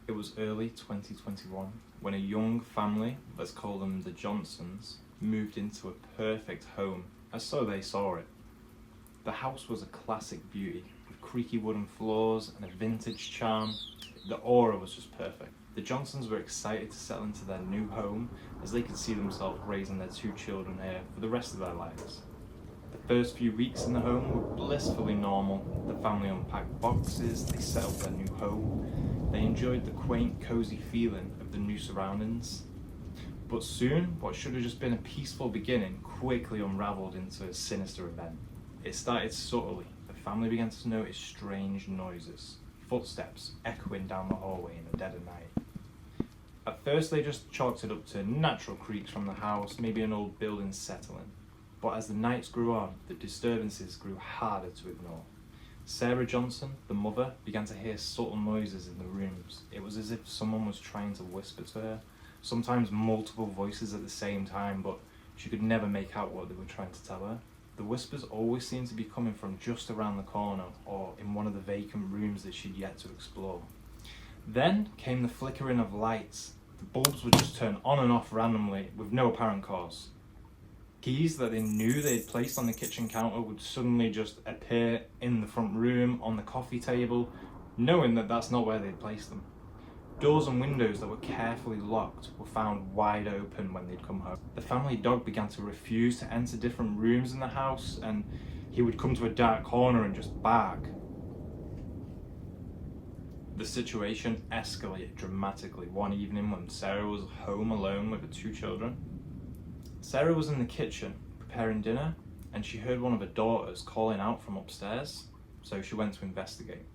It was early 2021 when a young family, let's call them the Johnsons, moved into a perfect home, as so they saw it. The house was a classic beauty, with creaky wooden floors and a vintage charm. The aura was just perfect. The Johnsons were excited to settle into their new home, as they could see themselves raising their two children here for the rest of their lives. The first few weeks in the home were blissfully normal. The family unpacked boxes, they settled their new home. They enjoyed the quaint, cozy feeling of the new surroundings. But soon, what should have just been a peaceful beginning quickly unravelled into a sinister event. It started subtly. The family began to notice strange noises, footsteps echoing down the hallway in the dead of night. At first they just chalked it up to natural creaks from the house, maybe an old building settling. But as the nights grew on, the disturbances grew harder to ignore. Sarah Johnson, the mother, began to hear subtle noises in the rooms. It was as if someone was trying to whisper to her, sometimes multiple voices at the same time, but she could never make out what they were trying to tell her. The whispers always seemed to be coming from just around the corner or in one of the vacant rooms that she'd yet to explore. Then came the flickering of lights. The bulbs would just turn on and off randomly with no apparent cause. Keys that they knew they'd placed on the kitchen counter would suddenly just appear in the front room, on the coffee table, knowing that that's not where they'd placed them. Doors and windows that were carefully locked were found wide open when they'd come home. The family dog began to refuse to enter different rooms in the house, and he would come to a dark corner and just bark. The situation escalated dramatically one evening when Sarah was home alone with her two children. Sarah was in the kitchen preparing dinner, and she heard one of her daughters calling out from upstairs, so she went to investigate.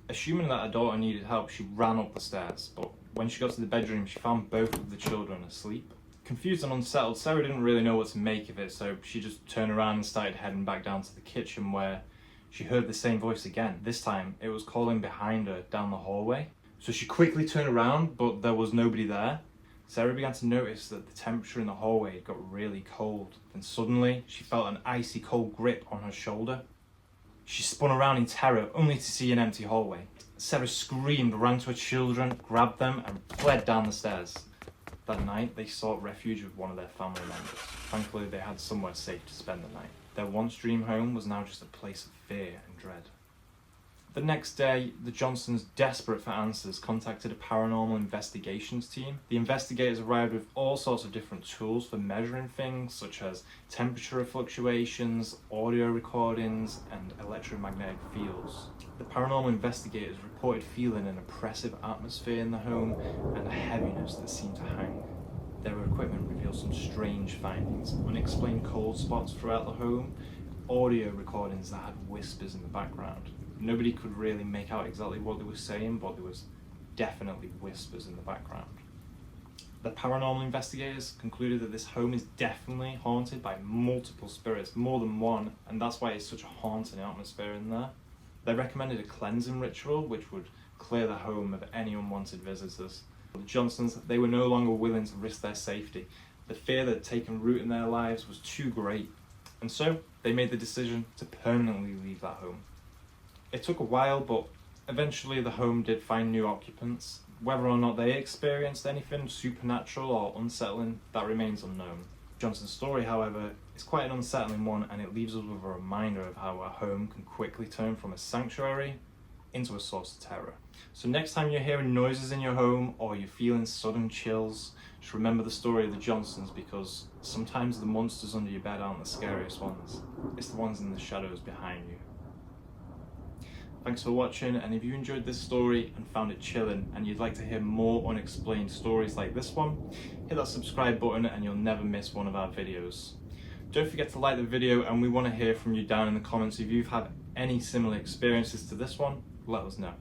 Assuming that her daughter needed help, she ran up the stairs, but when she got to the bedroom, she found both of the children asleep. Confused and unsettled, Sarah didn't really know what to make of it, so she just turned around and started heading back down to the kitchen, where she heard the same voice again. This time, it was calling behind her down the hallway. So she quickly turned around, but there was nobody there. Sarah began to notice that the temperature in the hallway had got really cold. Then suddenly, she felt an icy cold grip on her shoulder. She spun around in terror, only to see an empty hallway. Sarah screamed, ran to her children, grabbed them, and fled down the stairs. That night, they sought refuge with one of their family members. Thankfully, they had somewhere safe to spend the night. Their once dream home was now just a place of fear and dread. The next day, the Johnsons, desperate for answers, contacted a paranormal investigations team. The investigators arrived with all sorts of different tools for measuring things, such as temperature fluctuations, audio recordings, and electromagnetic fields. The paranormal investigators reported feeling an oppressive atmosphere in the home and a heaviness that seemed to hang. Their equipment revealed some strange findings: unexplained cold spots throughout the home, audio recordings that had whispers in the background. Nobody could really make out exactly what they were saying, but there was definitely whispers in the background. The paranormal investigators concluded that this home is definitely haunted by multiple spirits, more than one, and that's why it's such a haunting atmosphere in there. They recommended a cleansing ritual which would clear the home of any unwanted visitors. The Johnsons, they were no longer willing to risk their safety. The fear that had taken root in their lives was too great, and so they made the decision to permanently leave that home. It took a while, but eventually the home did find new occupants. Whether or not they experienced anything supernatural or unsettling, that remains unknown. Johnson's story, however, is quite an unsettling one, and it leaves us with a reminder of how a home can quickly turn from a sanctuary into a source of terror. So next time you're hearing noises in your home or you're feeling sudden chills, just remember the story of the Johnsons, because sometimes the monsters under your bed aren't the scariest ones. It's the ones in the shadows behind you. Thanks for watching, and if you enjoyed this story and found it chilling and you'd like to hear more unexplained stories like this one, hit that subscribe button and you'll never miss one of our videos. Don't forget to like the video, and we want to hear from you down in the comments. If you've had any similar experiences to this one, let us know.